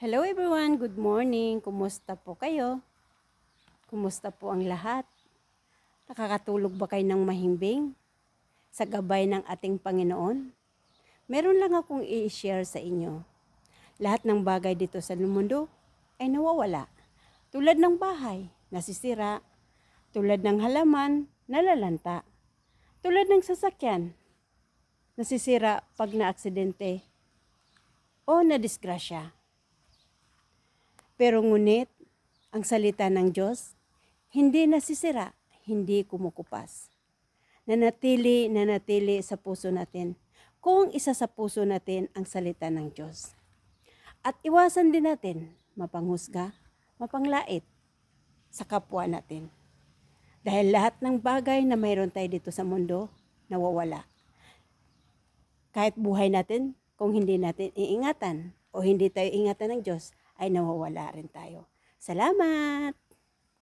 Hello everyone, good morning. Kumusta po kayo? Kumusta po ang lahat? Nakakatulog ba kayo ng mahimbing sa gabay ng ating Panginoon? Meron lang akong i-share sa inyo. Lahat ng bagay dito sa mundo ay nawawala. Tulad ng bahay, nasisira. Tulad ng halaman, nalalanta. Tulad ng sasakyan, nasisira pag naaksidente o nadisgrasya. Pero ngunit, ang salita ng Diyos, hindi nasisira, hindi kumukupas. Nanatili sa puso natin kung isa sa puso natin ang salita ng Diyos. At iwasan din natin mapanghusga, mapanglait sa kapwa natin. Dahil lahat ng bagay na mayroon tayo dito sa mundo, nawawala. Kahit buhay natin, kung hindi natin iingatan o hindi tayo ingatan ng Diyos, ay nawawala rin tayo. Salamat!